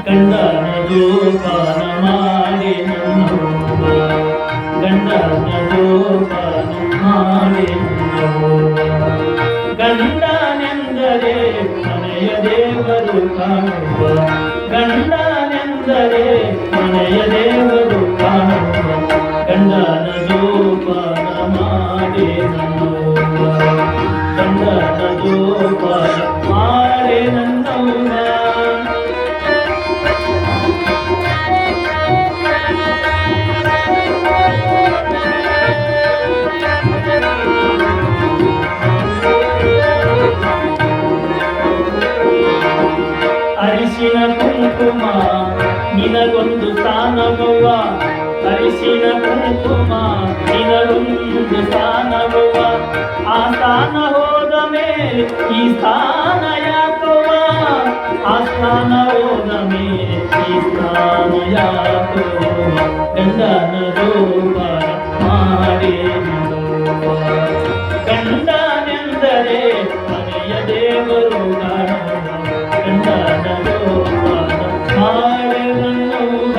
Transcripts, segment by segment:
ಗಂಡನ ಜೋಪಾನ ಮಾಡಿ ನನ್ನವ್ವ, ಗಂಡನ ಜೋಪಾನ ಮಾಡಿ ನನ್ನವ್ವ. ಗಂಡನೆಂದರೆ ಮನೆಯ ದೇವರು ಕಾಣುವ, ಗಂಡನೆಂದರೆ ಮನೆಯ ದೇವರು ಕಾಣುವ. ಗಂಡನ ಜೋಪಾನ ಮಾಡಿ ನನ್ನವ್ವ, ಗಂಡನ ಜೋಪಾನ ಮಾಡಿ ನನ್ನವ್ವ. ಅರಿಶಿನ ಕುಂಕುಮ ನಿನಗೊಂದು ಸ್ಥಾನವ್ವ, ಅರಿಶಿನ ಕುಂಕುಮ ನಿನಗೊಂದು ಸ್ಥಾನವ್ವ. ಆ ಸ್ಥಾನ ಹೋದ ಮೇಲೆ ಈ ಸ್ಥಾನ ಯಾಕವ್ವ, ಆ ಸ್ಥಾನ ಹೋದ ಮೇಲೆ ಈ ಸ್ಥಾನ ಯಾಕವ್ವ. ಗಂಡನ ಜೋಪಾನ ಮಾಡಿ ನನ್ನವ್ವ, ಗಂಡನೆಂದರೆ ಮನೆಯ ದೇವರು ಕಾಣುವ. ಗಂಡನ ಜೋಪಾನ ಮಾಡಿ ನನ್ನವ್ವ.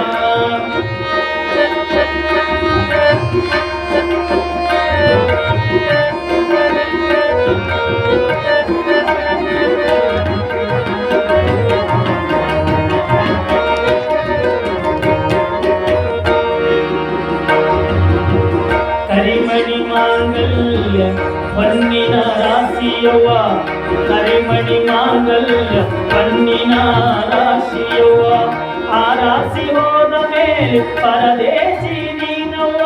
ಕರಿಮಣಿ ಮಾಂಗಲ್ಯ ಹೊನ್ನಿನ ರಾಶಿಯವ್ವ, ಕರಿಮಣಿ ಮಾಂಗಲ್ಯ ಹೊನ್ನಿನ ರಾಶಿಯವ್ವ. ಆ ರಾಶಿ ಹೋದ ಮೇಲೆ ಪರದೇಶಿ ನೀನವ್ವ,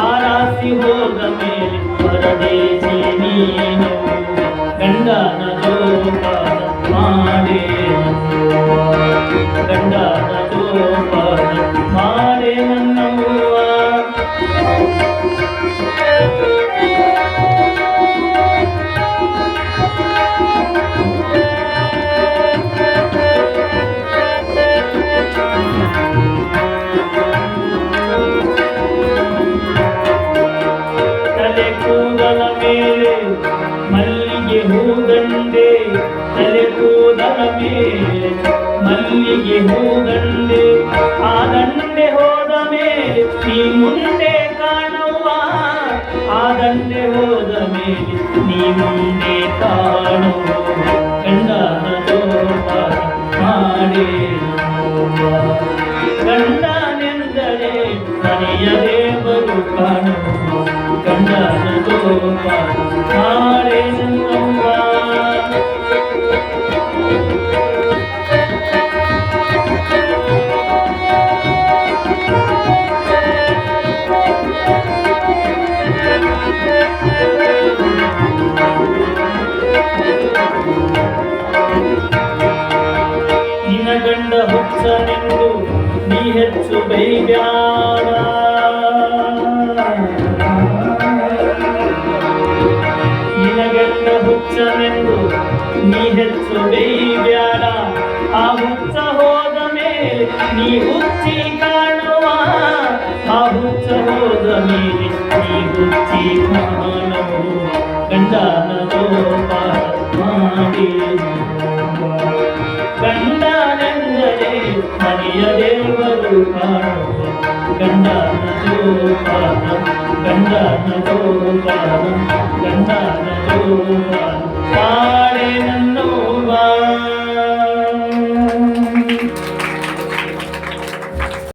ಆ ರಾಶಿ ಹೋದ ಮೇಲೆ ಪರದೇಶಿ ನೀನವ್ವ. ಗಂಡನ ಜೋಪಾನ ಮಾಡಿ ನನ್ನವ್ವ, ಗಂಡನ ಜೋಪಾನ ಮಾಡಿ ನನ್ನವ್ವ. ತಲೆ ಕೂದಲ ಮೇಲೆ ಮಲ್ಲಿಗೆ ಹೂಗಂಡೆ, ತಲೆ ಕೂದಲ ಮೇಲೆ ಮಲ್ಲಿಗೆ ಹೂಗಂಡೆ. ಆ ದಂಡೆ ಹೋದ ಮೇಲೆ ನೀ ಮುಂದೆ ಕಾಣವ್ವ, ಆ ದಂಡೆ ಹೋದ ಮೇಲೆ ನೀ ಮುಂದೆ ಕಾಣುವ. ಗಂಡನ ಜೋಪಾನ ಮಾಡಿ ನನ್ನವ್ವ, ಗಂಡನೆಂದರೆ ಮನೆಯ ದೇವರು ಕಾಣುವ. ಗಂಡನ ಜೋಪಾನ ಮಾಡಿ ನನ್ನವ್ವ. ನಿನ್ನ ಗಂಡ ಹುಚ್ಚನೆಂದು ನೀ ಹೆಚ್ಚು ಬೈಬ್ಯಾಡ, ನಿನ್ನ ಗಂಡ ಹುಚ್ಚನೆಂದು ನೀ ಹೆಚ್ಚು ಬೈಬ್ಯಾಡ. ಆ ಹುಚ್ಚ ಹೋದ ಮೇಲೆ ನೀ ಹುಚ್ಚಿ ಕಾಣುವ, ಆ ಹುಚ್ಚ ಹೋದ ಮೇಲೆ ನೀ ಹುಚ್ಚಿ ಕಾಣುವ. ಗಂಡನ ಜೋಪಾನ ಮಾಡಿ ನನ್ನವ್ವ, ಗಂಡನೆಂದರೆ ಮನೆಯ ದೇವರು ಕಾಣುವ. ಗಂಡನ ಜೋಪಾನ, ಗಂಡನ ಜೋಪಾನ, ಗಂಡನ ಜೋಪಾನ ಮಾಡಿ ನನ್ನ